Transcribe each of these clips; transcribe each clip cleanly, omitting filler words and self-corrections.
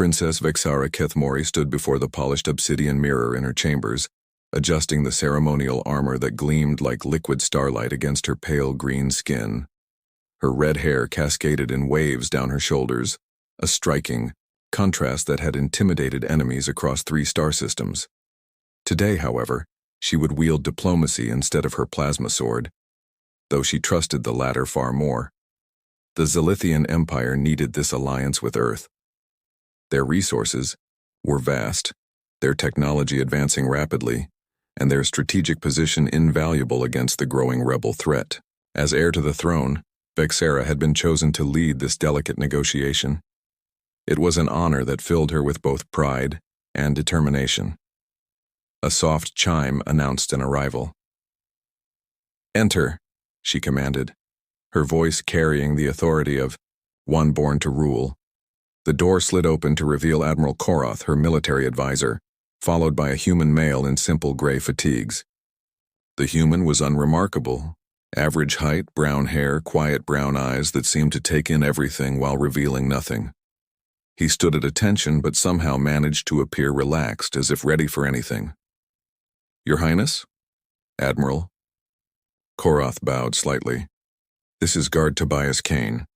Princess Vexara Kethmori stood before the polished obsidian mirror in her chambers, adjusting the ceremonial armor that gleamed like liquid starlight against her pale green skin. Her red hair cascaded in waves down her shoulders, a striking contrast that had intimidated enemies across 3 star systems. Today, however, she would wield diplomacy instead of her plasma sword, though she trusted the latter far more. The Zilithian Empire needed this alliance with Earth. Their resources were vast, their technology advancing rapidly, and their strategic position invaluable against the growing rebel threat. As heir to the throne, Vexara had been chosen to lead this delicate negotiation. It was an honor that filled her with both pride and determination. A soft chime announced an arrival. "Enter," she commanded, her voice carrying the authority of one born to rule. The door slid open to reveal Admiral Koroth, her military advisor, followed by a human male in simple gray fatigues. The human was unremarkable. Average height, brown hair, quiet brown eyes that seemed to take in everything while revealing nothing. He stood at attention but somehow managed to appear relaxed, as if ready for anything. "Your Highness?" "Admiral." Koroth bowed slightly. "This is Guard Tobias Kane.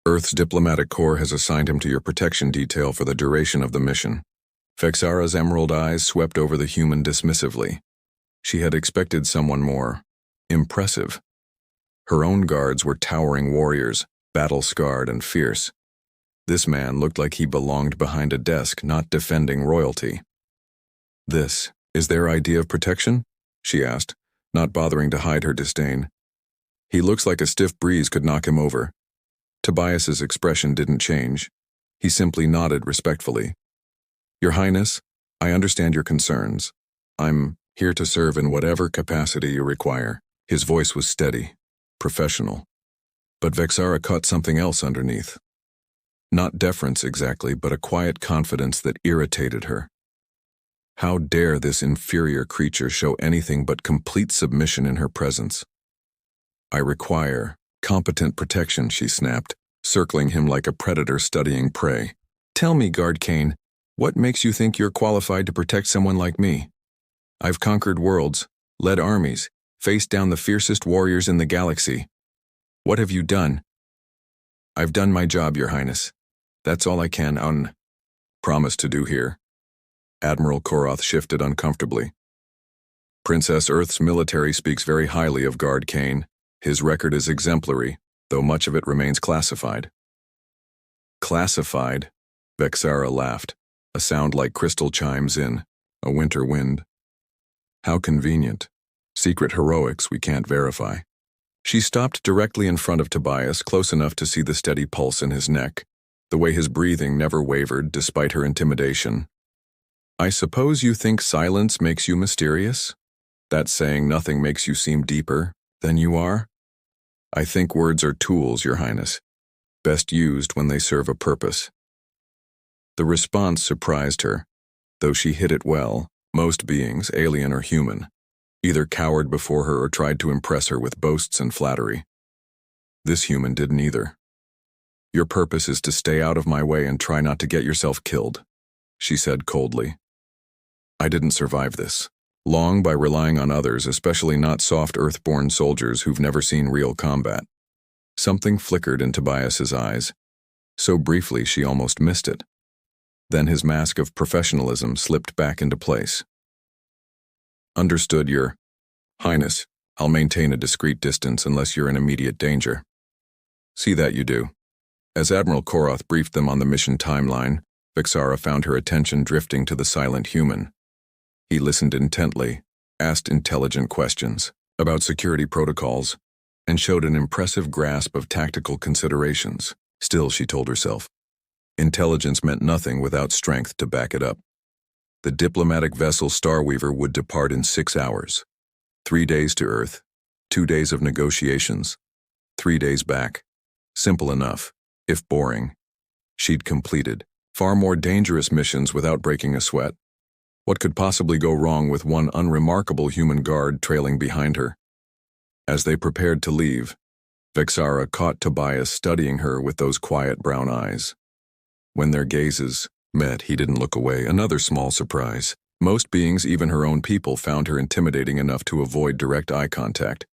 Earth's diplomatic corps has assigned him to your protection detail for the duration of the mission." Vexara's emerald eyes swept over the human dismissively. She had expected someone more impressive. Her own guards were towering warriors, battle-scarred and fierce. This man looked like he belonged behind a desk, not defending royalty. "This is their idea of protection?" she asked, not bothering to hide her disdain. "He looks like a stiff breeze could knock him over." Tobias's expression didn't change. He simply nodded respectfully. "Your Highness, I understand your concerns. I'm here to serve in whatever capacity you require." His voice was steady, professional. But Vexara caught something else underneath. Not deference exactly, but a quiet confidence that irritated her. How dare this inferior creature show anything but complete submission in her presence? "I require competent protection," she snapped, circling him like a predator studying prey. "Tell me, Guard Kane, what makes you think you're qualified to protect someone like me? I've conquered worlds, led armies, faced down the fiercest warriors in the galaxy. What have you done?" "I've done my job, Your Highness. That's all I can promise to do here." Admiral Koroth shifted uncomfortably. "Princess Earth's military speaks very highly of Guard Kane. His record is exemplary, though much of it remains classified." "Classified?" Vexara laughed, a sound like crystal chimes in a winter wind. "How convenient. Secret heroics we can't verify." She stopped directly in front of Tobias, close enough to see the steady pulse in his neck, the way his breathing never wavered despite her intimidation. "I suppose you think silence makes you mysterious? That saying nothing makes you seem deeper than you are? I think words are tools, Your Highness, best used when they serve a purpose." The response surprised her. Though she hid it well, most beings, alien or human, either cowered before her or tried to impress her with boasts and flattery. This human didn't either. "Your purpose is to stay out of my way and try not to get yourself killed," she said coldly. "I didn't survive this long by relying on others, especially not soft Earth-born soldiers who've never seen real combat." Something flickered in Tobias's eyes, so briefly she almost missed it. Then his mask of professionalism slipped back into place. "Understood, Your Highness. I'll maintain a discreet distance unless you're in immediate danger." "See that you do." As Admiral Koroth briefed them on the mission timeline, Vexara found her attention drifting to the silent human. He listened intently, asked intelligent questions about security protocols, and showed an impressive grasp of tactical considerations. Still, she told herself, intelligence meant nothing without strength to back it up. The diplomatic vessel Starweaver would depart in 6 hours. 3 days to Earth, 2 days of negotiations, 3 days back. Simple enough, if boring. She'd completed far more dangerous missions without breaking a sweat. What could possibly go wrong with one unremarkable human guard trailing behind her? As they prepared to leave, Vexara caught Tobias studying her with those quiet brown eyes. When their gazes Met, he didn't look away, another small surprise. Most beings, even her own people, found her intimidating enough to avoid direct eye contact.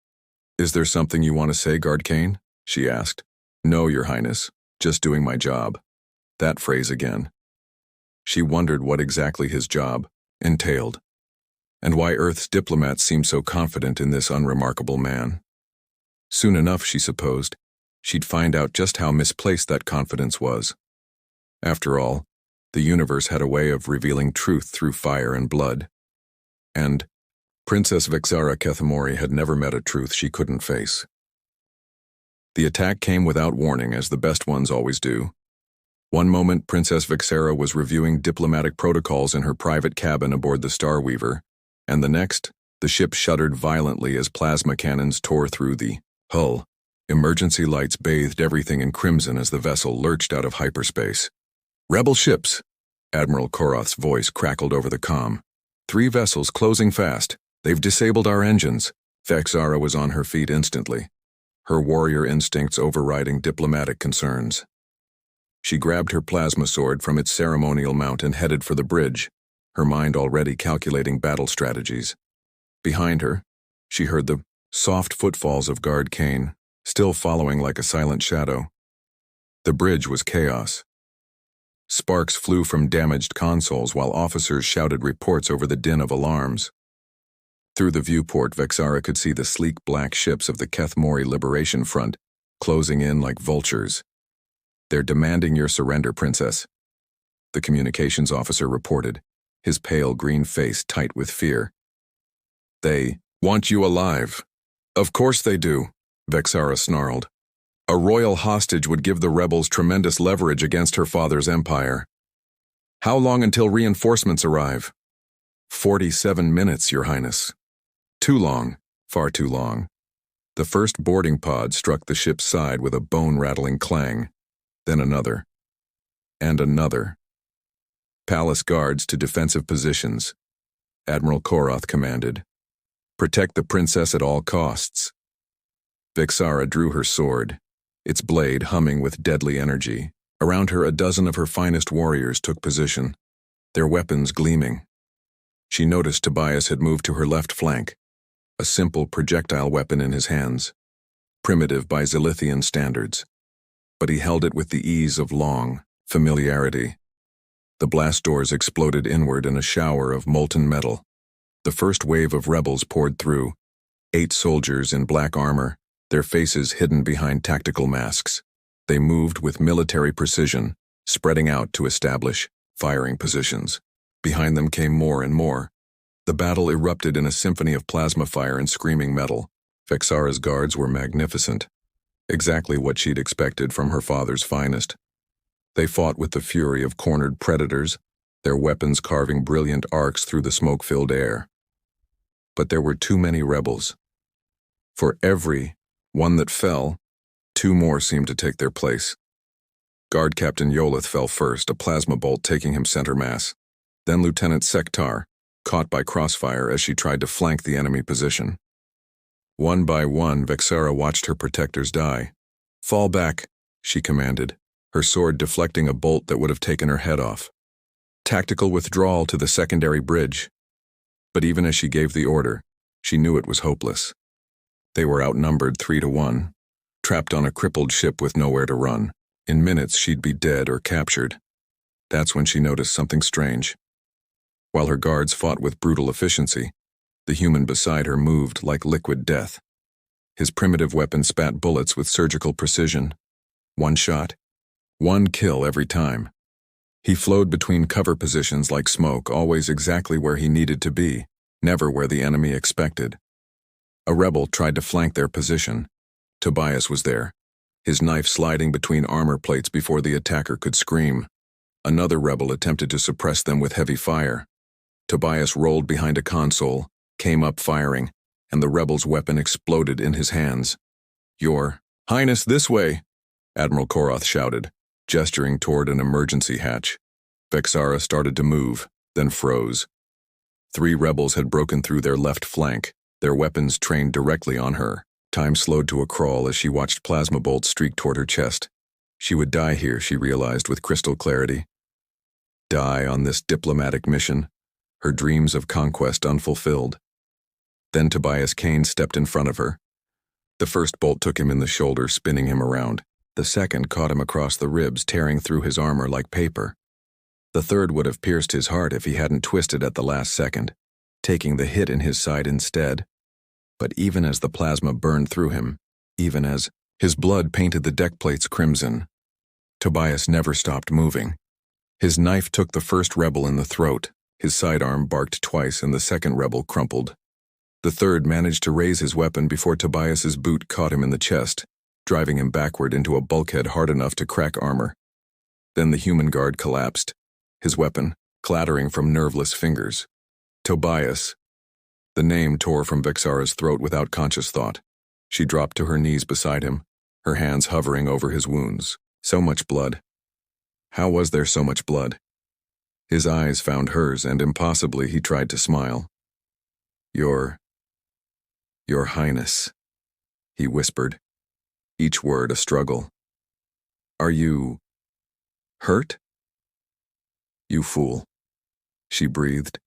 "Is there something you want to say, Guard Kane?" she asked. "No, Your Highness. Just doing my job." That phrase again. She wondered what exactly his job entailed, and why Earth's diplomats seemed so confident in this unremarkable man. Soon enough, she supposed, she'd find out just how misplaced that confidence was. After all, the universe had a way of revealing truth through fire and blood. And Princess Vexara Kethamori had never met a truth she couldn't face. The attack came without warning, as the best ones always do. One moment, Princess Vexara was reviewing diplomatic protocols in her private cabin aboard the Starweaver, and the next, the ship shuddered violently as plasma cannons tore through the hull. Emergency lights bathed everything in crimson as the vessel lurched out of hyperspace. "Rebel ships!" Admiral Koroth's voice crackled over the comm. "3 vessels closing fast. They've disabled our engines." Vexara was on her feet instantly, her warrior instincts overriding diplomatic concerns. She grabbed her plasma sword from its ceremonial mount and headed for the bridge, her mind already calculating battle strategies. Behind her, she heard the soft footfalls of Guard Kane, still following like a silent shadow. The bridge was chaos. Sparks flew from damaged consoles while officers shouted reports over the din of alarms. Through the viewport, Vexara could see the sleek black ships of the Kethmori Liberation Front closing in like vultures. "They're demanding your surrender, Princess," the communications officer reported, his pale green face tight with fear. "They want you alive." "Of course they do," Vexara snarled. "A royal hostage would give the rebels tremendous leverage against her father's empire." "How long until reinforcements arrive?" 47 minutes, Your Highness." "Too long, far too long." The first boarding pod struck the ship's side with a bone-rattling clang, then another, and another. "Palace guards to defensive positions," Admiral Koroth commanded. "Protect the princess at all costs." Vexara drew her sword, its blade humming with deadly energy. Around her, a dozen of her finest warriors took position, their weapons gleaming. She noticed Tobias had moved to her left flank, a simple projectile weapon in his hands, primitive by Zilithian standards. But he held it with the ease of long familiarity. The blast doors exploded inward in a shower of molten metal. The first wave of rebels poured through, 8 soldiers in black armor, their faces hidden behind tactical masks. They moved with military precision, spreading out to establish firing positions. Behind them came more and more. The battle erupted in a symphony of plasma fire and screaming metal. Vexara's guards were magnificent, exactly what she'd expected from her father's finest. They fought with the fury of cornered predators, their weapons carving brilliant arcs through the smoke-filled air. But there were too many rebels. For every one that fell, 2 more seemed to take their place. Guard Captain Yolith fell first, a plasma bolt taking him center mass. Then Lieutenant Sektar, caught by crossfire as she tried to flank the enemy position. One by one, Vexara watched her protectors die. "Fall back," she commanded, her sword deflecting a bolt that would have taken her head off. "Tactical withdrawal to the secondary bridge." But even as she gave the order, she knew it was hopeless. They were outnumbered 3 to 1, trapped on a crippled ship with nowhere to run. In minutes, she'd be dead or captured. That's when she noticed something strange. While her guards fought with brutal efficiency, the human beside her moved like liquid death. His primitive weapon spat bullets with surgical precision. 1 shot, 1 kill every time. He flowed between cover positions like smoke, always exactly where he needed to be, never where the enemy expected. A rebel tried to flank their position. Tobias was there, his knife sliding between armor plates before the attacker could scream. Another rebel attempted to suppress them with heavy fire. Tobias rolled behind a console, came up firing, and the rebel's weapon exploded in his hands. "Your Highness, this way!" Admiral Koroth shouted, gesturing toward an emergency hatch. Vexara started to move, then froze. 3 rebels had broken through their left flank, their weapons trained directly on her. Time slowed to a crawl as she watched plasma bolts streak toward her chest. She would die here, she realized with crystal clarity. Die on this diplomatic mission, her dreams of conquest unfulfilled. Then Tobias Kane stepped in front of her. The first bolt took him in the shoulder, spinning him around. The second caught him across the ribs, tearing through his armor like paper. The third would have pierced his heart if he hadn't twisted at the last second, taking the hit in his side instead. But even as the plasma burned through him, even as his blood painted the deck plates crimson, Tobias never stopped moving. His knife took the first rebel in the throat, his sidearm barked twice and the second rebel crumpled. The third managed to raise his weapon before Tobias's boot caught him in the chest, driving him backward into a bulkhead hard enough to crack armor. Then the human guard collapsed, his weapon clattering from nerveless fingers. Tobias. The name tore from Vexara's throat without conscious thought. She dropped to her knees beside him, her hands hovering over his wounds. So much blood. How was there so much blood? His eyes found hers, and impossibly he tried to smile. Your Highness, he whispered, each word a struggle. Are you hurt? You fool, she breathed,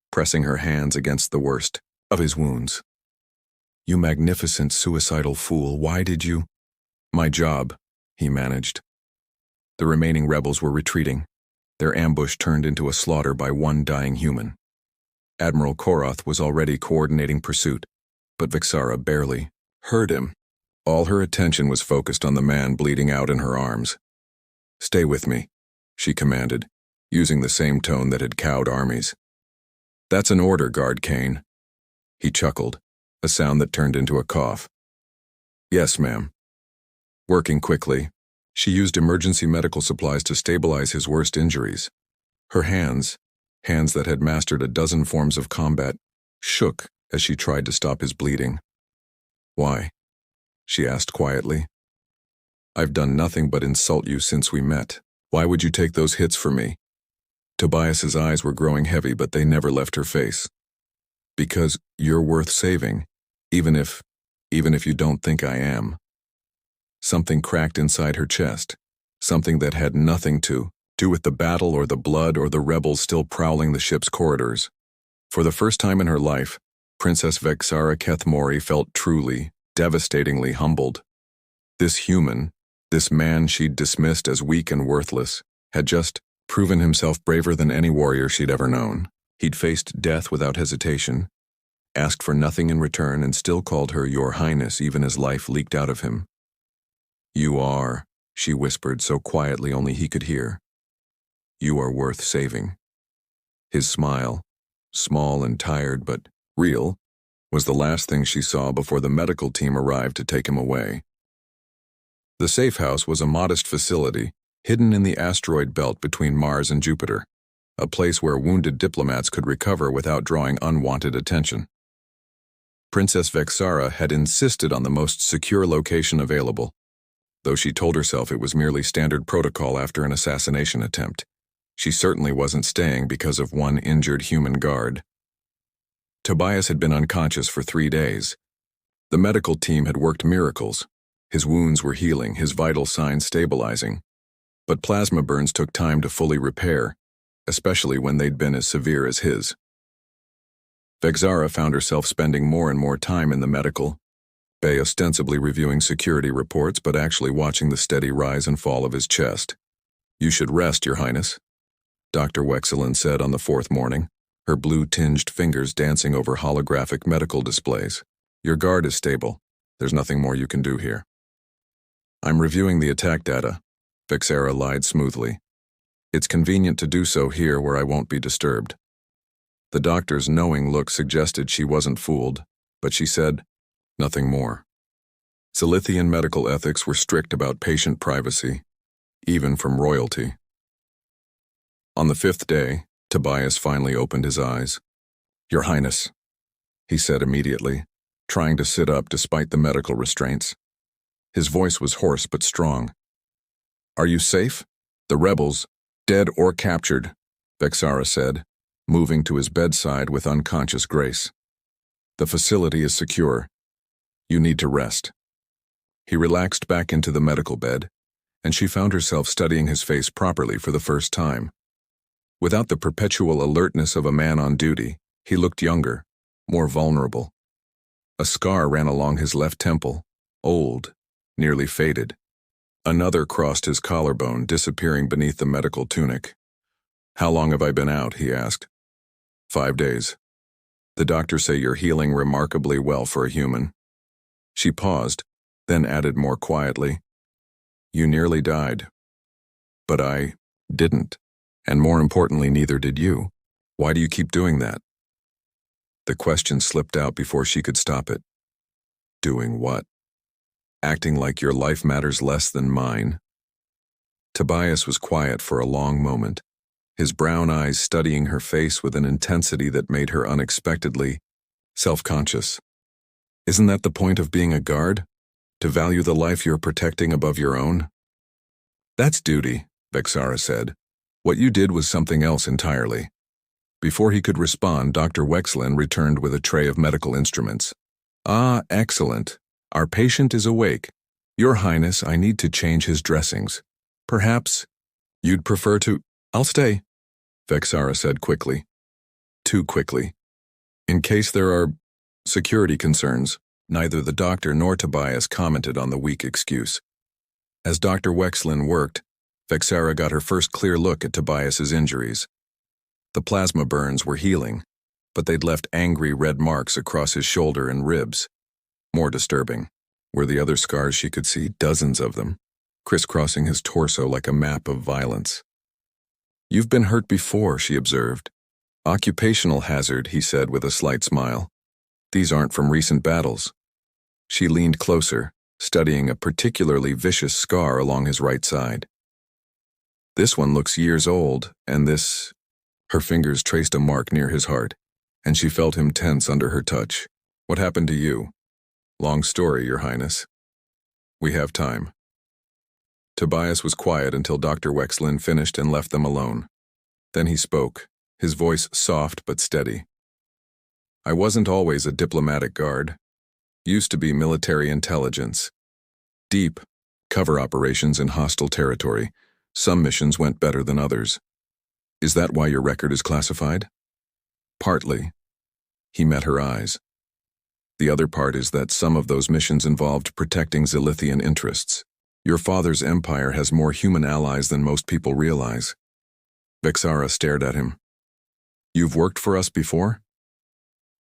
pressing her hands against the worst of his wounds. You magnificent suicidal fool, why did you? My job, he managed. The remaining rebels were retreating, their ambush turned into a slaughter by one dying human. Admiral Koroth was already coordinating pursuit, but Vexara barely heard him. All her attention was focused on the man bleeding out in her arms. Stay with me, she commanded, using the same tone that had cowed armies. That's an order, Guard Kane. He chuckled, a sound that turned into a cough. Yes, ma'am. Working quickly, she used emergency medical supplies to stabilize his worst injuries. Her hands that had mastered a dozen forms of combat, shook as she tried to stop his bleeding. Why? She asked quietly. I've done nothing but insult you since we met. Why would you take those hits for me? Tobias's eyes were growing heavy, but they never left her face. Because you're worth saving, even if you don't think I am. Something cracked inside her chest, something that had nothing to do with the battle or the blood or the rebels still prowling the ship's corridors. For the first time in her life, Princess Vexara Kethmori felt truly, devastatingly humbled. This human, this man she'd dismissed as weak and worthless, had just proven himself braver than any warrior she'd ever known. He'd faced death without hesitation, asked for nothing in return, and still called her Your Highness even as life leaked out of him. You are, she whispered so quietly only he could hear. You are worth saving. His smile, small and tired but real, was the last thing she saw before the medical team arrived to take him away. The safe house was a modest facility, hidden in the asteroid belt between Mars and Jupiter, a place where wounded diplomats could recover without drawing unwanted attention. Princess Vexara had insisted on the most secure location available, though she told herself it was merely standard protocol after an assassination attempt. She certainly wasn't staying because of one injured human guard. Tobias had been unconscious for 3 days. The medical team had worked miracles. His wounds were healing, his vital signs stabilizing. But plasma burns took time to fully repair, especially when they'd been as severe as his. Vexara found herself spending more and more time in the medical bay, ostensibly reviewing security reports but actually watching the steady rise and fall of his chest. You should rest, Your Highness, Dr. Wexelin said on the 4th morning, her blue-tinged fingers dancing over holographic medical displays. Your guard is stable. There's nothing more you can do here. I'm reviewing the attack data, Vexara lied smoothly. It's convenient to do so here where I won't be disturbed. The doctor's knowing look suggested she wasn't fooled, but she said nothing more. Silithian medical ethics were strict about patient privacy, even from royalty. On the 5th day, Tobias finally opened his eyes. Your Highness, he said immediately, trying to sit up despite the medical restraints. His voice was hoarse but strong. Are you safe? The rebels, dead or captured, Vexara said, moving to his bedside with unconscious grace. The facility is secure. You need to rest. He relaxed back into the medical bed, and she found herself studying his face properly for the first time. Without the perpetual alertness of a man on duty, he looked younger, more vulnerable. A scar ran along his left temple, old, nearly faded. Another crossed his collarbone, disappearing beneath the medical tunic. "How long have I been out?" he asked. 5 days. "The doctors say you're healing remarkably well for a human." She paused, then added more quietly, "You nearly died. But I didn't. And more importantly, neither did you. Why do you keep doing that?" The question slipped out before she could stop it. Doing what? Acting like your life matters less than mine? Tobias was quiet for a long moment, his brown eyes studying her face with an intensity that made her unexpectedly self-conscious. "Isn't that the point of being a guard? To value the life you're protecting above your own?" "That's duty," Vexara said. "What you did was something else entirely." Before he could respond, Dr. Wexlin returned with a tray of medical instruments. "Ah, excellent. Our patient is awake. Your Highness, I need to change his dressings. Perhaps you'd prefer to—" "I'll stay," Vexara said quickly. Too quickly. In case there are security concerns, neither the doctor nor Tobias commented on the weak excuse. As Dr. Wexlin worked, Vexara got her first clear look at Tobias's injuries. The plasma burns were healing, but they'd left angry red marks across his shoulder and ribs. More disturbing were the other scars she could see, dozens of them, crisscrossing his torso like a map of violence. "You've been hurt before," she observed. "Occupational hazard," he said with a slight smile. "These aren't from recent battles." She leaned closer, studying a particularly vicious scar along his right side. "This one looks years old, and this—" Her fingers traced a mark near his heart, and she felt him tense under her touch. "What happened to you?" "Long story, Your Highness." "We have time." Tobias was quiet until Dr. Wexlin finished and left them alone. Then he spoke, his voice soft but steady. "I wasn't always a diplomatic guard. Used to be military intelligence. Deep, cover operations in hostile territory. Some missions went better than others. Is that why your record is classified?" "Partly." He met her eyes. "The other part is that some of those missions involved protecting Zilithian interests. Your father's empire has more human allies than most people realize." Vexara stared at him. "You've worked for us before?"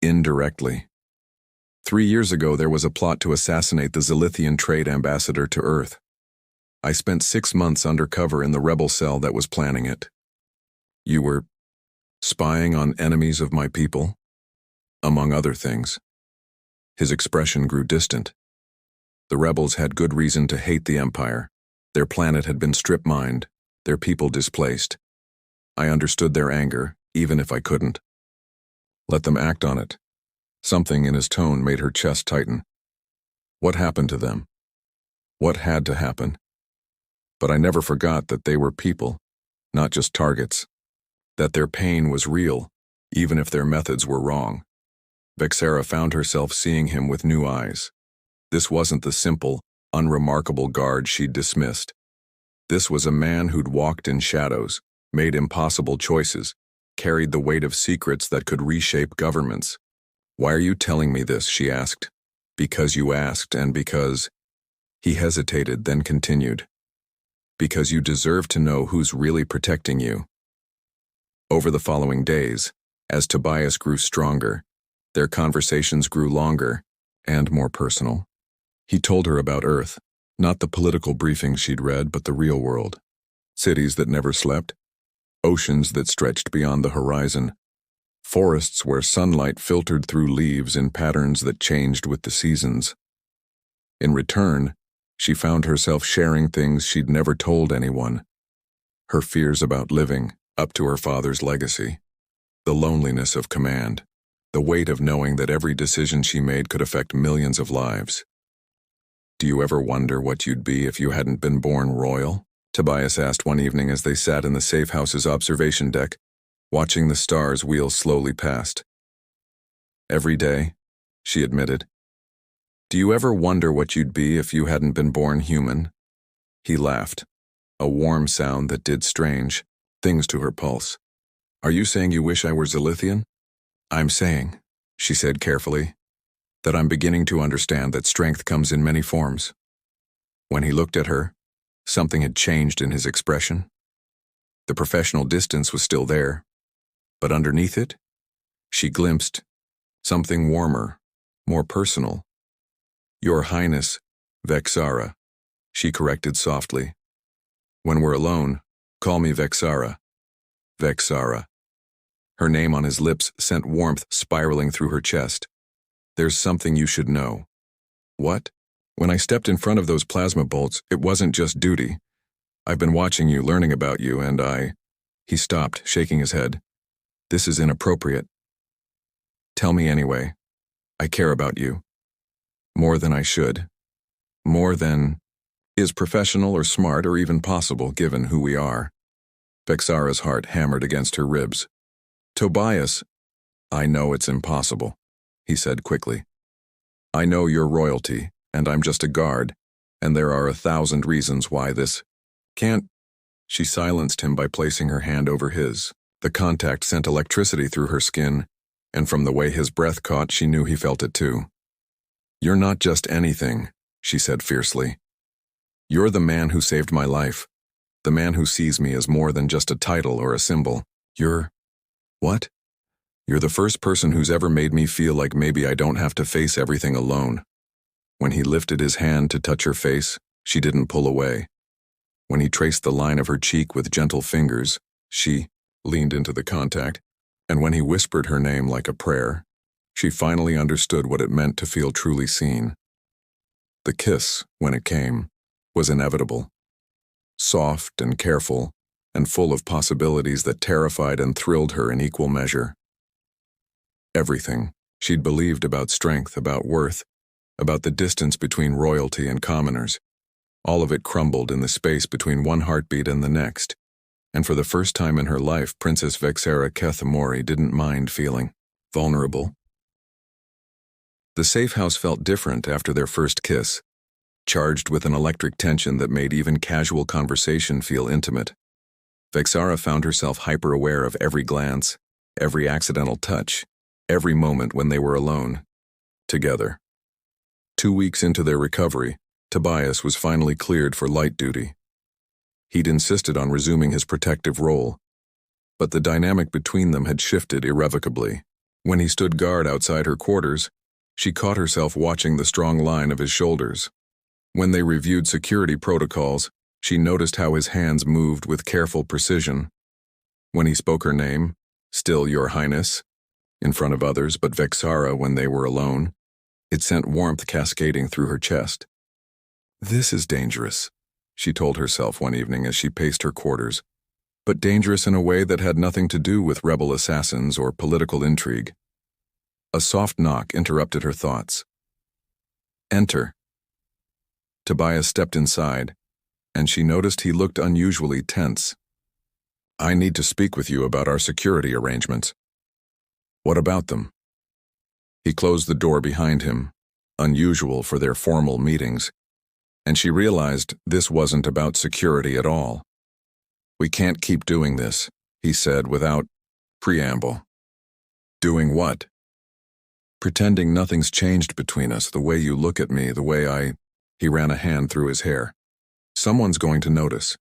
"Indirectly. 3 years ago there was a plot to assassinate the Zilithian trade ambassador to Earth. I spent 6 months undercover in the rebel cell that was planning it." "You were spying on enemies of my people?" "Among other things." His expression grew distant. "The rebels had good reason to hate the Empire. Their planet had been strip-mined, their people displaced. I understood their anger, even if I couldn't. Let them act on it." Something in his tone made her chest tighten. "What happened to them?" "What had to happen? But I never forgot that they were people, not just targets. That their pain was real, even if their methods were wrong." Vexara found herself seeing him with new eyes. This wasn't the simple, unremarkable guard she'd dismissed. This was a man who'd walked in shadows, made impossible choices, carried the weight of secrets that could reshape governments. "Why are you telling me this?" she asked. "Because you asked, and because—" He hesitated, then continued. "Because you deserve to know who's really protecting you." Over the following days, as Tobias grew stronger, their conversations grew longer and more personal. He told her about Earth, not the political briefings she'd read, but the real world. Cities that never slept, oceans that stretched beyond the horizon, forests where sunlight filtered through leaves in patterns that changed with the seasons. In return, she found herself sharing things she'd never told anyone. Her fears about living up to her father's legacy, the loneliness of command, the weight of knowing that every decision she made could affect millions of lives. "Do you ever wonder what you'd be if you hadn't been born royal?" Tobias asked one evening as they sat in the safe house's observation deck, watching the stars wheel slowly past. "Every day," she admitted. "Do you ever wonder what you'd be if you hadn't been born human?" He laughed, a warm sound that did strange things to her pulse. Are you saying you wish I were Zilithian? I'm saying, she said carefully, that I'm beginning to understand that strength comes in many forms. When he looked at her, something had changed in his expression. The professional distance was still there, but underneath it, she glimpsed something warmer, more personal. Your Highness, Vexara, she corrected softly. When we're alone, call me Vexara. Vexara. Her name on his lips sent warmth spiraling through her chest. There's something you should know. What? When I stepped in front of those plasma bolts, it wasn't just duty. I've been watching you, learning about you, and He stopped, shaking his head. This is inappropriate. Tell me anyway. I care about you. More than I should. More than is professional or smart or even possible given who we are. Vexara's heart hammered against her ribs. Tobias, I know it's impossible, he said quickly. I know you're royalty, and I'm just a guard, and there are 1,000 reasons why this can't. She silenced him by placing her hand over his. The contact sent electricity through her skin, and from the way his breath caught, she knew he felt it too. You're not just anything, she said fiercely. You're the man who saved my life, the man who sees me as more than just a title or a symbol. You're… what? You're the first person who's ever made me feel like maybe I don't have to face everything alone. When he lifted his hand to touch her face, she didn't pull away. When he traced the line of her cheek with gentle fingers, she leaned into the contact, and when he whispered her name like a prayer, she finally understood what it meant to feel truly seen. The kiss, when it came, was inevitable. Soft and careful, and full of possibilities that terrified and thrilled her in equal measure. Everything she'd believed about strength, about worth, about the distance between royalty and commoners, all of it crumbled in the space between one heartbeat and the next, and for the first time in her life, Princess Vexara Kethamori didn't mind feeling vulnerable. The safe house felt different after their first kiss, charged with an electric tension that made even casual conversation feel intimate. Vexara found herself hyper-aware of every glance, every accidental touch, every moment when they were alone, together. 2 weeks into their recovery, Tobias was finally cleared for light duty. He'd insisted on resuming his protective role, but the dynamic between them had shifted irrevocably. When he stood guard outside her quarters, she caught herself watching the strong line of his shoulders. When they reviewed security protocols, she noticed how his hands moved with careful precision. When he spoke her name, still Your Highness, in front of others but Vexara when they were alone, it sent warmth cascading through her chest. This is dangerous, she told herself one evening as she paced her quarters, but dangerous in a way that had nothing to do with rebel assassins or political intrigue. A soft knock interrupted her thoughts. Enter. Tobias stepped inside, and she noticed he looked unusually tense. I need to speak with you about our security arrangements. What about them? He closed the door behind him, unusual for their formal meetings, and she realized this wasn't about security at all. We can't keep doing this, he said without preamble. Doing what? Pretending nothing's changed between us, the way you look at me, the way He ran a hand through his hair. Someone's going to notice.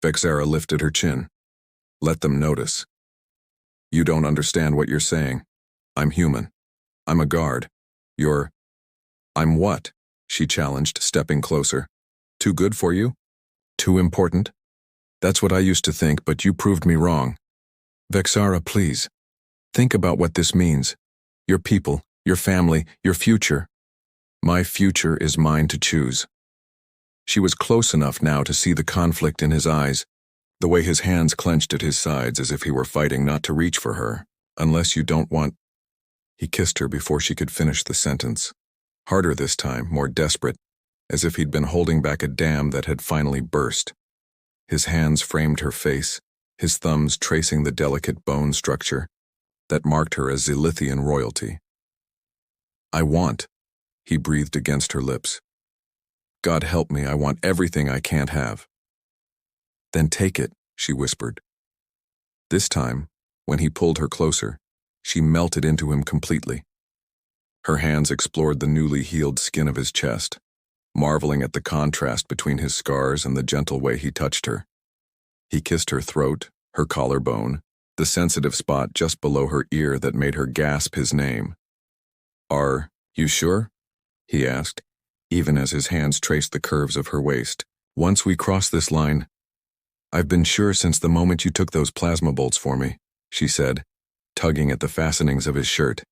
Vexara lifted her chin. Let them notice. You don't understand what you're saying. I'm human. I'm a guard. I'm what? She challenged, stepping closer. Too good for you? Too important? That's what I used to think, but you proved me wrong. Vexara, please. Think about what this means. Your people, your family, your future. My future is mine to choose. She was close enough now to see the conflict in his eyes, the way his hands clenched at his sides as if he were fighting not to reach for her. Unless you don't want… He kissed her before she could finish the sentence. Harder this time, more desperate, as if he'd been holding back a dam that had finally burst. His hands framed her face, his thumbs tracing the delicate bone structure that marked her as Zilithian royalty. I want, he breathed against her lips. God help me, I want everything I can't have. Then take it, she whispered. This time, When he pulled her closer, she melted into him completely. Her hands explored the newly healed skin of his chest, marveling at the contrast between his scars and the gentle way he touched her. He kissed her throat, her collarbone, the sensitive spot just below her ear that made her gasp his name. "Are you sure?" he asked, even as his hands traced the curves of her waist. "Once we cross this line—" "I've been sure since the moment you took those plasma bolts for me," she said, tugging at the fastenings of his shirt.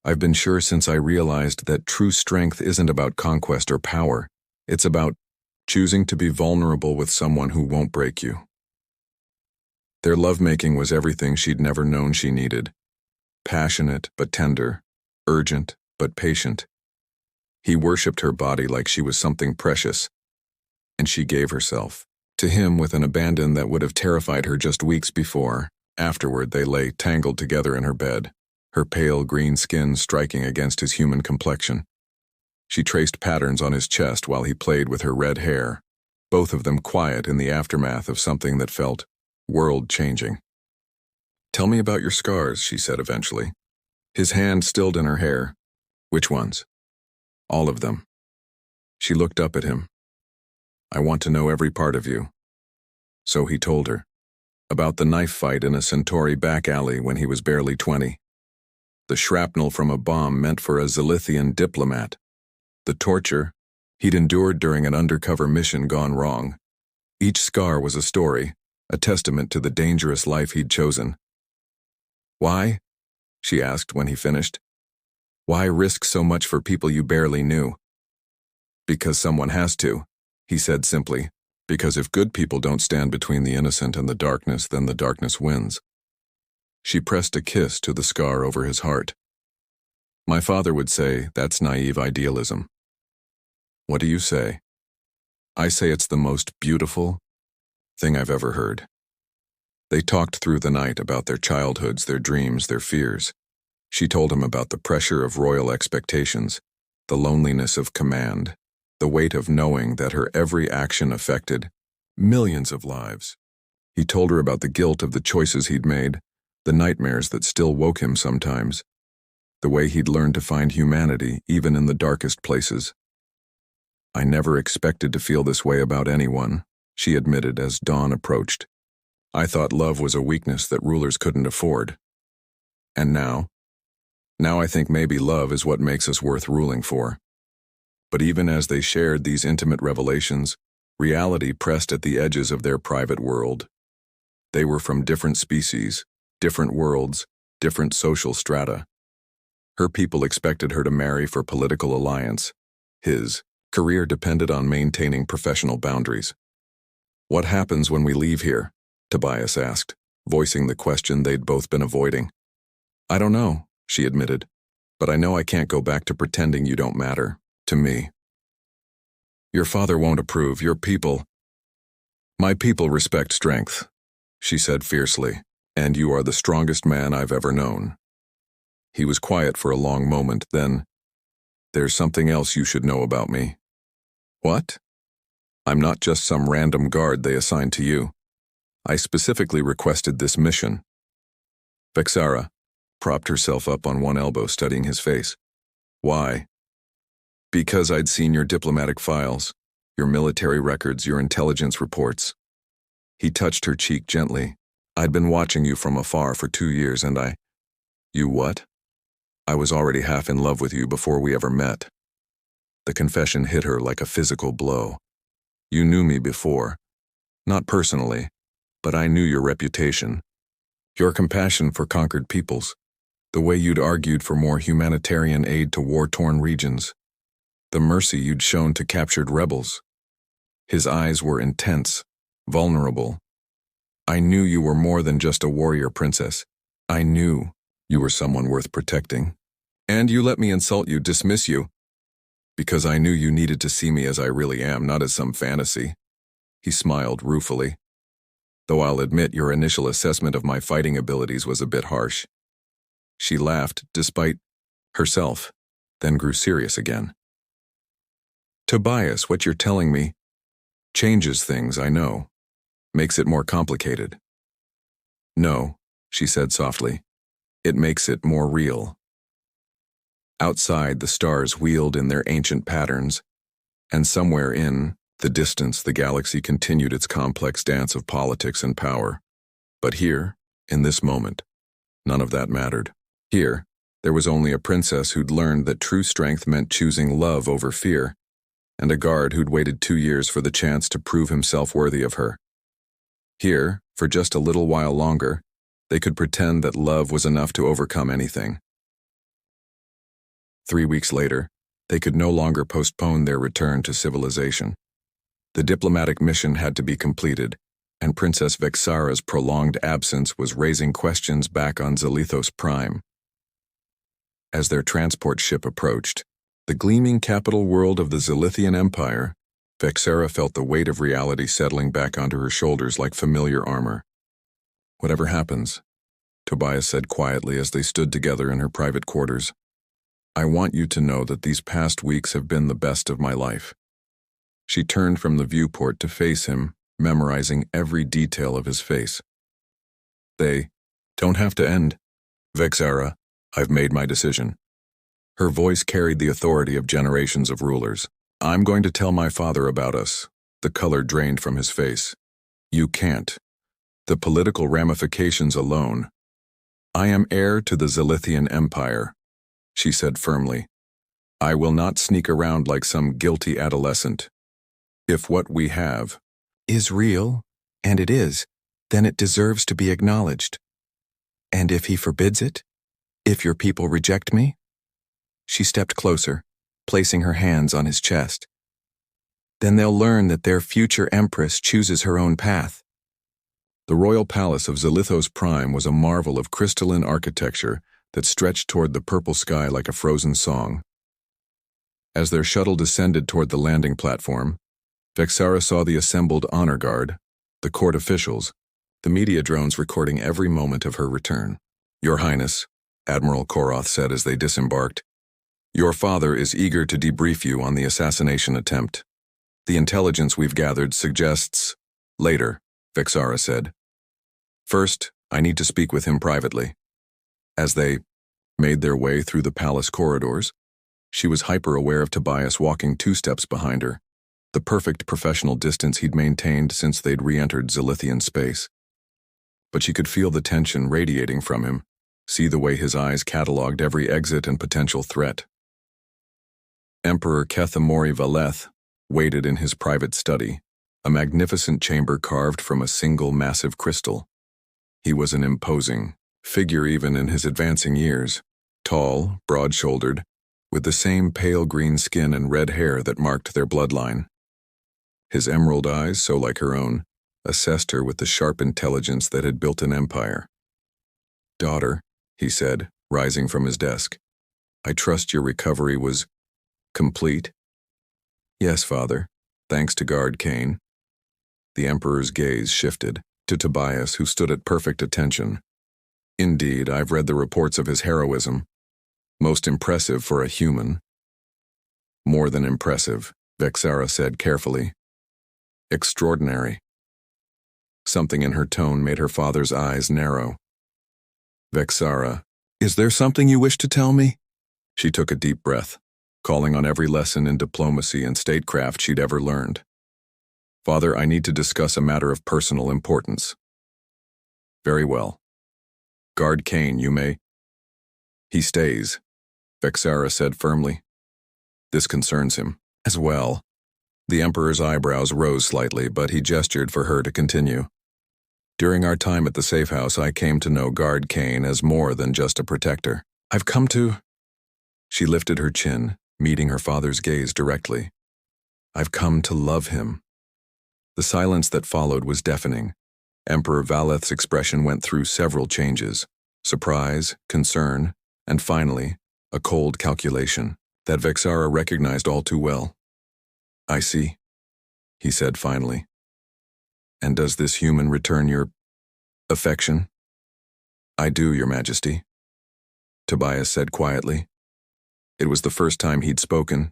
"I've been sure since I realized that true strength isn't about conquest or power. It's about choosing to be vulnerable with someone who won't break you." Their lovemaking was everything she'd never known she needed. Passionate but tender, urgent but patient. He worshipped her body like she was something precious, and she gave herself to him with an abandon that would have terrified her just weeks before. Afterward, they lay tangled together in her bed, her pale green skin striking against his human complexion. She traced patterns on his chest while he played with her red hair, both of them quiet in the aftermath of something that felt world-changing. "Tell me about your scars," she said eventually. His hand stilled in her hair. "Which ones?" "All of them." She looked up at him. "I want to know every part of you." So he told her. About the knife fight in a Centauri back alley when he was barely 20. The shrapnel from a bomb meant for a Zilithian diplomat. The torture he'd endured during an undercover mission gone wrong. Each scar was a story, a testament to the dangerous life he'd chosen. "Why?" she asked when he finished. "Why risk so much for people you barely knew?" "Because someone has to," he said simply. "Because if good people don't stand between the innocent and the darkness, then the darkness wins." She pressed a kiss to the scar over his heart. "My father would say that's naive idealism." "What do you say?" "I say it's the most beautiful thing I've ever heard." They talked through the night about their childhoods, their dreams, their fears. She told him about the pressure of royal expectations, the loneliness of command, the weight of knowing that her every action affected millions of lives. He told her about the guilt of the choices he'd made, the nightmares that still woke him sometimes, the way he'd learned to find humanity even in the darkest places. "I never expected to feel this way about anyone," she admitted as dawn approached. "I thought love was a weakness that rulers couldn't afford. And now I think maybe love is what makes us worth ruling for." But even as they shared these intimate revelations, reality pressed at the edges of their private world. They were from different species, different worlds, different social strata. Her people expected her to marry for political alliance. His career depended on maintaining professional boundaries. "What happens when we leave here?" Tobias asked, voicing the question they'd both been avoiding. "I don't know," she admitted, "but I know I can't go back to pretending you don't matter to me." "Your father won't approve. Your people—" "My people respect strength," she said fiercely, "and you are the strongest man I've ever known." He was quiet for a long moment, then, "There's something else you should know about me." "What?" "I'm not just some random guard they assigned to you. I specifically requested this mission." Vexara propped herself up on one elbow, studying his face. "Why?" "Because I'd seen your diplomatic files, your military records, your intelligence reports." He touched her cheek gently. "I'd been watching you from afar for 2 years and I—" "You what?" "I was already half in love with you before we ever met." The confession hit her like a physical blow. "You knew me before. Not personally, but I knew your reputation. Your compassion for conquered peoples. The way you'd argued for more humanitarian aid to war-torn regions. The mercy you'd shown to captured rebels." His eyes were intense, vulnerable. "I knew you were more than just a warrior princess. I knew you were someone worth protecting. And you let me insult you, dismiss you, because I knew you needed to see me as I really am, not as some fantasy." He smiled ruefully. "Though I'll admit your initial assessment of my fighting abilities was a bit harsh." She laughed, despite herself, then grew serious again. "Tobias, what you're telling me changes things, I know. Makes it more complicated." "No," she said softly. It makes it more real. Outside, the stars wheeled in their ancient patterns, and somewhere in the distance, the galaxy continued its complex dance of politics and power. But here, in this moment, none of that mattered. Here, there was only a princess who'd learned that true strength meant choosing love over fear, and a guard who'd waited 2 years for the chance to prove himself worthy of her. Here, for just a little while longer, they could pretend that love was enough to overcome anything. 3 weeks later, they could no longer postpone their return to civilization. The diplomatic mission had to be completed, and Princess Vexara's prolonged absence was raising questions back on Zalithos Prime. As their transport ship approached, the gleaming capital world of the Zalithian Empire, Vexara felt the weight of reality settling back onto her shoulders like familiar armor. Whatever happens, Tobias said quietly as they stood together in her private quarters, I want you to know that these past weeks have been the best of my life. She turned from the viewport to face him, memorizing every detail of his face. They don't have to end. Vexara, I've made my decision. Her voice carried the authority of generations of rulers. I'm going to tell my father about us. The color drained from his face. You can't. The political ramifications alone. I am heir to the Zalithian Empire, she said firmly. I will not sneak around like some guilty adolescent. If what we have is real, and it is, then it deserves to be acknowledged. And if he forbids it? If your people reject me? She stepped closer, placing her hands on his chest. Then they'll learn that their future empress chooses her own path. The royal palace of Zalithos Prime was a marvel of crystalline architecture that stretched toward the purple sky like a frozen song. As their shuttle descended toward the landing platform, Vexara saw the assembled honor guard, the court officials, the media drones recording every moment of her return. Your Highness, Admiral Koroth said as they disembarked, your father is eager to debrief you on the assassination attempt. The intelligence we've gathered suggests... Later, Vexara said. First, I need to speak with him privately. As they made their way through the palace corridors, she was hyper-aware of Tobias walking 2 steps behind her, the perfect professional distance he'd maintained since they'd re-entered Zalithian space. But she could feel the tension radiating from him, see the way his eyes catalogued every exit and potential threat. Emperor Kethamori Valeth waited in his private study, a magnificent chamber carved from a single massive crystal. He was an imposing figure even in his advancing years, tall, broad-shouldered, with the same pale green skin and red hair that marked their bloodline. His emerald eyes, so like her own, assessed her with the sharp intelligence that had built an empire. Daughter, he said, rising from his desk, I trust your recovery was complete? Yes, father, thanks to Guard Kane. The Emperor's gaze shifted to Tobias, who stood at perfect attention. Indeed, I've read the reports of his heroism. Most impressive for a human. More than impressive, Vexara said carefully. Extraordinary. Something in her tone made her father's eyes narrow. Vexara, is there something you wish to tell me? She took a deep breath, calling on every lesson in diplomacy and statecraft she'd ever learned. Father, I need to discuss a matter of personal importance. Very well. Guard Kane, you may. He stays, Vexara said firmly. This concerns him, as well. The Emperor's eyebrows rose slightly, but he gestured for her to continue. During our time at the safe house, I came to know Guard Kane as more than just a protector. I've come to... She lifted her chin, meeting her father's gaze directly. I've come to love him. The silence that followed was deafening. Emperor Valeth's expression went through several changes. Surprise, concern, and finally, a cold calculation that Vexara recognized all too well. I see, he said finally. And does this human return your affection? I do, Your Majesty, Tobias said quietly. It was the first time he'd spoken,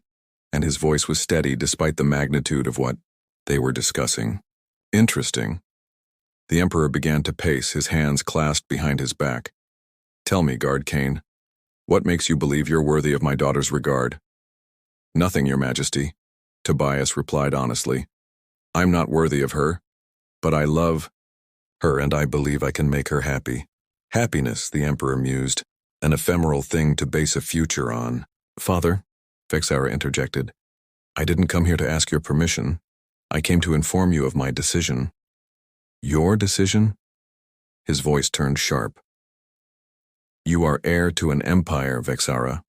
and his voice was steady despite the magnitude of what they were discussing. Interesting. The Emperor began to pace, his hands clasped behind his back. "Tell me, Guard Kane, what makes you believe you're worthy of my daughter's regard?" "Nothing, Your Majesty," Tobias replied honestly. "I'm not worthy of her, but I love her and I believe I can make her happy." "Happiness," the Emperor mused, "an ephemeral thing to base a future on." "Father," Vexara interjected, "I didn't come here to ask your permission. I came to inform you of my decision." "Your decision?" His voice turned sharp. "You are heir to an empire, Vexara.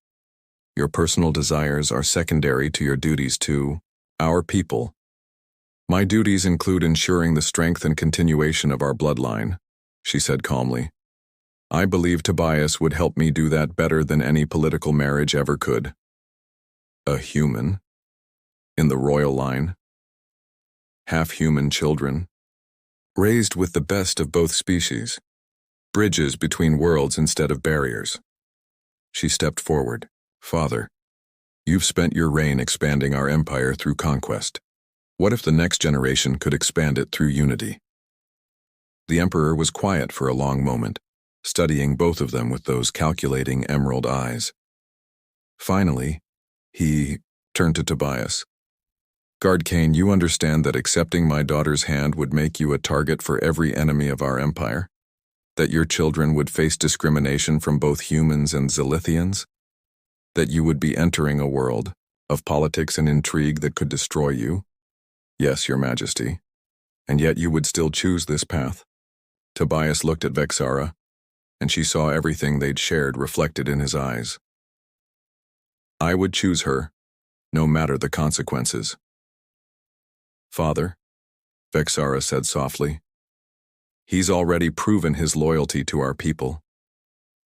Your personal desires are secondary to your duties to our people. My duties include ensuring the strength and continuation of our bloodline," she said calmly. "I believe Tobias would help me do that better than any political marriage ever could." A human? In the royal line? Half-human children? Raised with the best of both species? Bridges between worlds instead of barriers? She stepped forward. "Father, you've spent your reign expanding our empire through conquest. What if the next generation could expand it through unity?" The Emperor was quiet for a long moment, studying both of them with those calculating emerald eyes. Finally, he turned to Tobias. "Guard Kane, you understand that accepting my daughter's hand would make you a target for every enemy of our empire? That your children would face discrimination from both humans and Zilithians? That you would be entering a world of politics and intrigue that could destroy you?" "Yes, Your Majesty. And yet you would still choose this path." Tobias looked at Vexara, and she saw everything they'd shared reflected in his eyes. "I would choose her, no matter the consequences." "Father," Vexara said softly, "he's already proven his loyalty to our people.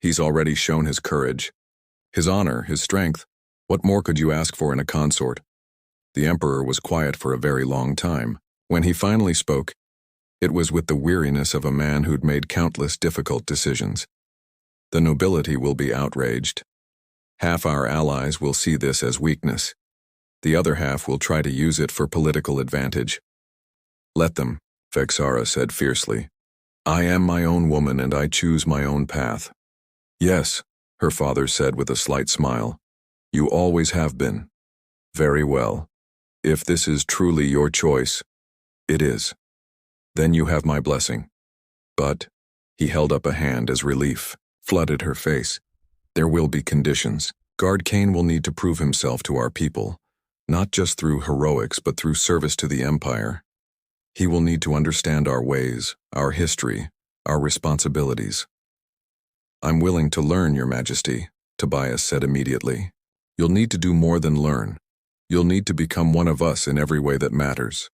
He's already shown his courage, his honor, his strength. What more could you ask for in a consort?" The Emperor was quiet for a very long time. When he finally spoke, it was with the weariness of a man who'd made countless difficult decisions. "The nobility will be outraged. Half our allies will see this as weakness. The other half will try to use it for political advantage." "Let them," Vexara said fiercely. "I am my own woman and I choose my own path." "Yes," her father said with a slight smile. "You always have been." "Very well. If this is truly your choice, it is. Then you have my blessing. But," he held up a hand as relief flooded her face, "there will be conditions. Guard Kane will need to prove himself to our people, not just through heroics but through service to the Empire. He will need to understand our ways, our history, our responsibilities." "I'm willing to learn, Your Majesty," Tobias said immediately. "You'll need to do more than learn. You'll need to become one of us in every way that matters."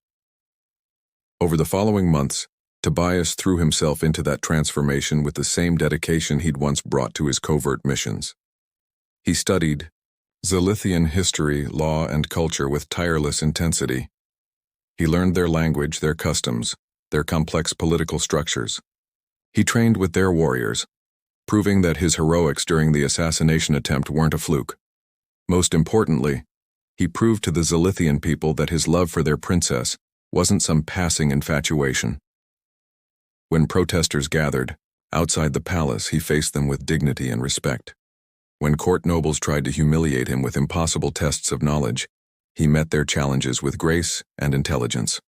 Over the following months, Tobias threw himself into that transformation with the same dedication he'd once brought to his covert missions. He studied Zilithian history, law, and culture with tireless intensity. He learned their language, their customs, their complex political structures. He trained with their warriors, proving that his heroics during the assassination attempt weren't a fluke. Most importantly, he proved to the Zilithian people that his love for their princess wasn't some passing infatuation. When protesters gathered outside the palace, he faced them with dignity and respect. When court nobles tried to humiliate him with impossible tests of knowledge, he met their challenges with grace and intelligence.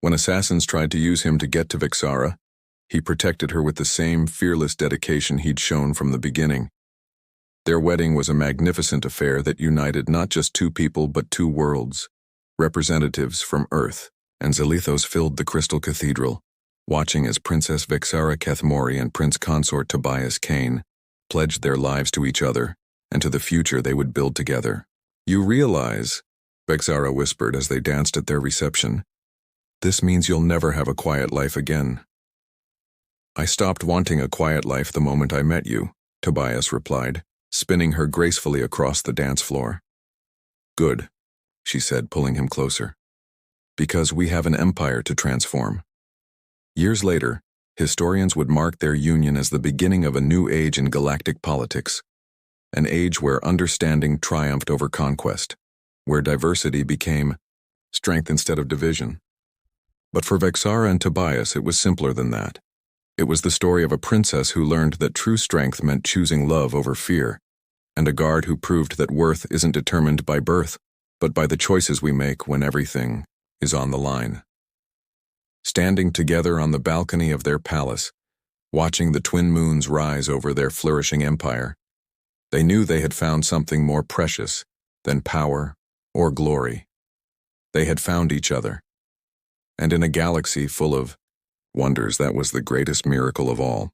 When assassins tried to use him to get to Vexara, he protected her with the same fearless dedication he'd shown from the beginning. Their wedding was a magnificent affair that united not just two people but two worlds. Representatives from Earth and Zalithos filled the Crystal Cathedral, watching as Princess Vexara Kethmori and Prince Consort Tobias Kane pledged their lives to each other and to the future they would build together. "You realize," Vexara whispered as they danced at their reception, "this means you'll never have a quiet life again." "I stopped wanting a quiet life the moment I met you," Tobias replied, spinning her gracefully across the dance floor. "Good," she said, pulling him closer. "Because we have an empire to transform." Years later, historians would mark their union as the beginning of a new age in galactic politics, an age where understanding triumphed over conquest, where diversity became strength instead of division. But for Vexara and Tobias, it was simpler than that. It was the story of a princess who learned that true strength meant choosing love over fear, and a guard who proved that worth isn't determined by birth, but by the choices we make when everything is on the line. Standing together on the balcony of their palace, watching the twin moons rise over their flourishing empire, they knew they had found something more precious than power or glory. They had found each other. And in a galaxy full of wonders, that was the greatest miracle of all.